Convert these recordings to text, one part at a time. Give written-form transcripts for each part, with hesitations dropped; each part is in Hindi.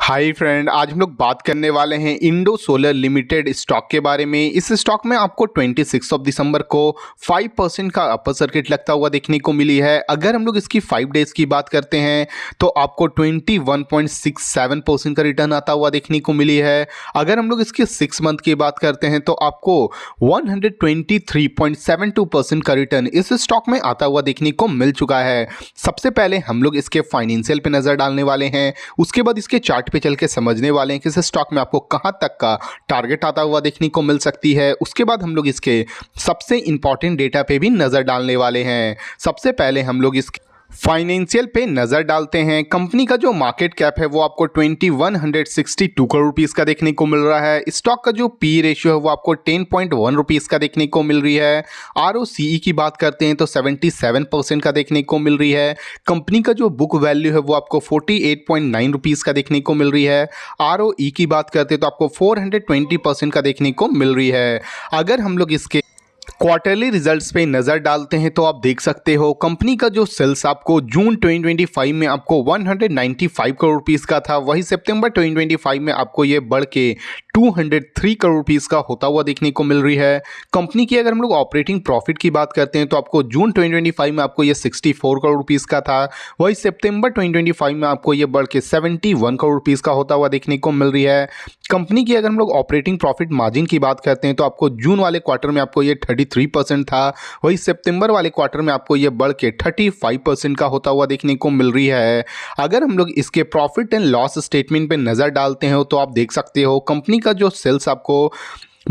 हाय फ्रेंड, आज हम लोग बात करने वाले हैं इंडो सोलर लिमिटेड स्टॉक के बारे में। इस स्टॉक में आपको 26 दिसंबर को 5% का अपर सर्किट लगता हुआ देखने को मिली है। अगर हम लोग इसकी 5 डेज की बात करते हैं तो आपको 21.67% का रिटर्न आता हुआ देखने को मिली है। अगर हम लोग इसके 6 मंथ की बात करते हैं तो आपको 123.72% का रिटर्न इस स्टॉक में आता हुआ देखने को मिल चुका है। सबसे पहले हम लोग इसके फाइनेंशियल पे नजर डालने वाले हैं, उसके बाद इसके चार्ट पे चल के समझने वाले हैं कि इस स्टॉक में आपको कहां तक का टारगेट आता हुआ देखने को मिल सकती है। उसके बाद हम लोग इसके सबसे इंपॉर्टेंट डेटा पे भी नजर डालने वाले हैं। सबसे पहले हम लोग इसके फाइनेंशियल पे नजर डालते हैं। कंपनी का जो मार्केट कैप है वो आपको 2162 करोड़ रुपीस का देखने को मिल रहा है। स्टॉक का जो पी रेशियो है वो आपको 10.1 रुपीस का देखने को मिल रही है। आरओसीई की बात करते हैं तो 77% का देखने को मिल रही है। कंपनी का जो बुक वैल्यू है वो आपको 48.9 रुपीस का देखने को मिल रही है। आरओई की बात करते हैं तो आपको 420% का देखने को मिल रही है। अगर हम लोग इसके क्वार्टरली रिजल्ट्स पे नज़र डालते हैं तो आप देख सकते हो कंपनी का जो सेल्स आपको जून 2025 में आपको 195 करोड़ रुपीस का था, वही सितंबर 2025 में आपको ये बढ़ के 203 करोड़ रुपीस का होता हुआ देखने को मिल रही है। कंपनी की अगर हम लोग ऑपरेटिंग प्रॉफिट की बात करते हैं तो आपको जून 2025 में आपको ये 64 करोड़ रुपीस का था, वही सितंबर 2025 में आपको ये बढ़ के 71 करोड़ रुपीस का होता हुआ देखने को मिल रही है। कंपनी की अगर हम लोग ऑपरेटिंग प्रॉफिट मार्जिन की बात करते हैं तो आपको जून वाले क्वार्टर में आपको ये 33% था, वही सितंबर वाले क्वार्टर में आपको ये बढ़ के 35% का होता हुआ देखने को मिल रही है। अगर हम लोग इसके प्रॉफिट एंड लॉस स्टेटमेंट पे नज़र डालते हैं तो आप देख सकते हो कंपनी का जो सेल्स आपको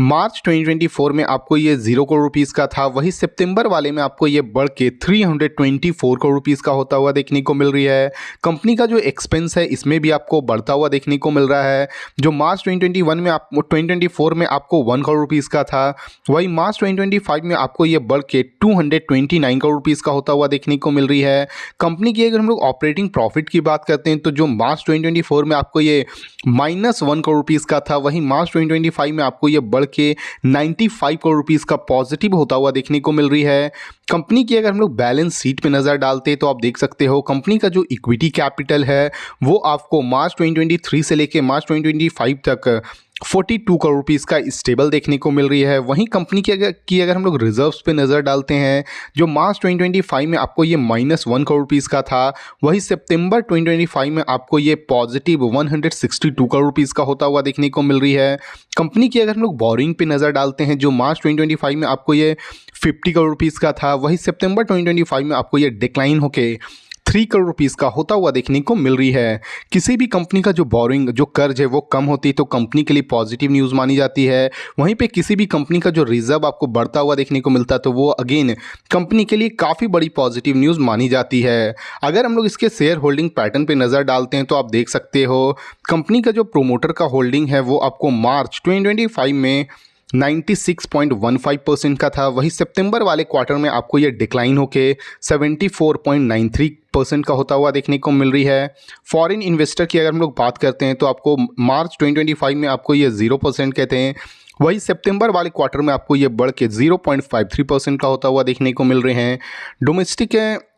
मार्च 2024 में आपको ये 0 करोड़ रुपीस का था, वही सितंबर वाले में आपको ये बढ़ के 324 करोड़ रुपीस का होता हुआ देखने को मिल रही है। कंपनी का जो एक्सपेंस है इसमें भी आपको बढ़ता हुआ देखने को मिल रहा है। जो मार्च 2021 में 2024 में आपको 1 करोड़ रुपीस का था, वही मार्च 2025 में आपको ये बढ़ के 229 करोड़ रुपीस का होता हुआ देखने को मिल रही है। कंपनी की अगर हम लोग ऑपरेटिंग प्रॉफिट की बात करते हैं तो जो मार्च 2024 में आपको ये -1 करोड़ रुपीस का था, वही मार्च 2025 में आपको ये बढ़ के 95 करोड़ रुपीस का पॉजिटिव होता हुआ देखने को मिल रही है। कंपनी की अगर हम लोग बैलेंस शीट पे नज़र डालते हैं तो आप देख सकते हो कंपनी का जो इक्विटी कैपिटल है वो आपको मार्च 2023 से लेके मार्च 2025 तक 42 करोड़ रुपीस का स्टेबल देखने को मिल रही है। वहीं कंपनी की अगर हम लोग रिजर्व्स पे नज़र डालते हैं, जो मार्च 2025 में आपको ये -1 करोड़ रुपीस का था, वही सितंबर 2025 में आपको ये पॉजिटिव 162 करोड़ रुपीस का होता हुआ देखने को मिल रही है। कंपनी की अगर हम लोग बोरिंग पे नज़र डालते हैं, जो मार्च 2025 में आपको ये 50 करोड़ रुपीस का था, वही सितंबर 2025 में आपको ये डिक्लाइन होके 3 करोड़ रुपीस का होता हुआ देखने को मिल रही है। किसी भी कंपनी का जो बोरिंग जो कर्ज है वो कम होती है तो कंपनी के लिए पॉजिटिव न्यूज़ मानी जाती है। वहीं पे किसी भी कंपनी का जो रिजर्व आपको बढ़ता हुआ देखने को मिलता है तो वो अगेन कंपनी के लिए काफ़ी बड़ी पॉजिटिव न्यूज़ मानी जाती है। अगर हम लोग इसके शेयर होल्डिंग पैटर्न पे नज़र डालते हैं तो आप देख सकते हो कंपनी का जो प्रोमोटर का होल्डिंग है वो आपको मार्च 2025 में 96.15% का था, वही सितंबर वाले क्वार्टर में आपको ये डिक्लाइन होके 74.93% का होता हुआ देखने को मिल रही है। फॉरेन इन्वेस्टर की अगर हम लोग बात करते हैं तो आपको मार्च 2025 में आपको ये 0% कहते हैं, वही सितंबर वाले क्वार्टर में आपको ये बढ़ के 0.53% का होता हुआ देखने को मिल रहे हैं। डोमेस्टिक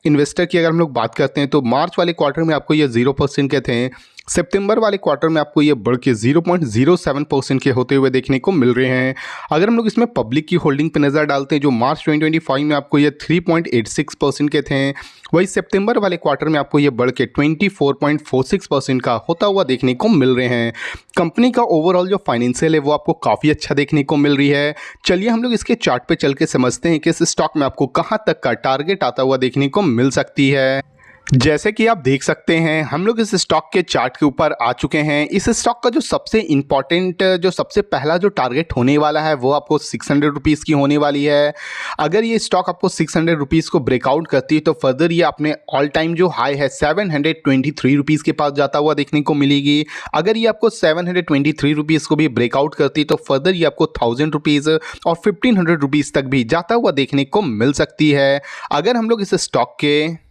इन्वेस्टर की अगर हम लोग बात करते हैं तो मार्च वाले क्वार्टर में आपको ये 0% कहते हैं, सितंबर वाले क्वार्टर में आपको ये बढ़ के 0.07% के होते हुए देखने को मिल रहे हैं। अगर हम लोग इसमें पब्लिक की होल्डिंग पे नज़र डालते हैं, जो मार्च 2025 में आपको ये 3.86% के थे, वही सितंबर वाले क्वार्टर में आपको ये बढ़ के 24.46% का होता हुआ देखने को मिल रहे हैं। कंपनी का ओवरऑल जो फाइनेंशियल है वो आपको काफ़ी अच्छा देखने को मिल रही है। चलिए हम लोग इसके चार्ट पे चल के समझते हैं कि इस स्टॉक में आपको कहाँ तक का टारगेट आता हुआ देखने को मिल सकती है। जैसे कि आप देख सकते हैं हम लोग इस स्टॉक के चार्ट के ऊपर आ चुके हैं। इस स्टॉक का जो सबसे इम्पॉर्टेंट जो सबसे पहला जो टारगेट होने वाला है वो आपको 600 रुपीज़ की होने वाली है। अगर ये स्टॉक आपको 600 रुपीज़ को ब्रेकआउट करती है तो फर्दर ये अपने ऑल टाइम जो हाई है 723 रुपीज़ के पास जाता हुआ देखने को मिलेगी। अगर ये आपको 723 रुपीज़ को भी ब्रेकआउट करती है तो फर्दर ये आपको 1000 रुपीज़ और 1500 रुपीज़ तक भी जाता हुआ देखने को मिल सकती है। अगर हम लोग इस स्टॉक के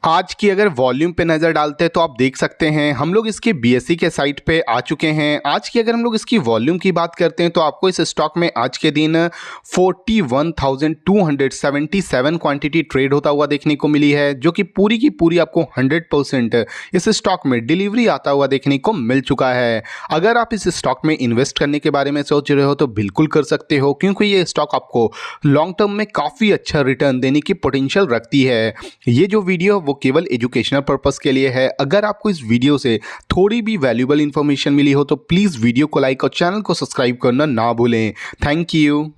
आज की अगर वॉल्यूम पे नज़र डालते हैं तो आप देख सकते हैं हम लोग इसके बीएसई के साइट पे आ चुके हैं। आज की अगर हम लोग इसकी वॉल्यूम की बात करते हैं तो आपको इस स्टॉक में आज के दिन 41,277 क्वांटिटी ट्रेड होता हुआ देखने को मिली है, जो कि पूरी की पूरी आपको 100% इस स्टॉक में डिलीवरी आता हुआ देखने को मिल चुका है। अगर आप इस स्टॉक में इन्वेस्ट करने के बारे में सोच रहे हो तो बिल्कुल कर सकते हो, क्योंकि ये स्टॉक आपको लॉन्ग टर्म में काफ़ी अच्छा रिटर्न देने की पोटेंशियल रखती है। ये जो वीडियो वो केवल एजुकेशनल पर्पस के लिए है। अगर आपको इस वीडियो से थोड़ी भी वैल्यूएबल इंफॉर्मेशन मिली हो तो प्लीज़ वीडियो को लाइक और चैनल को सब्सक्राइब करना ना भूलें। Thank you.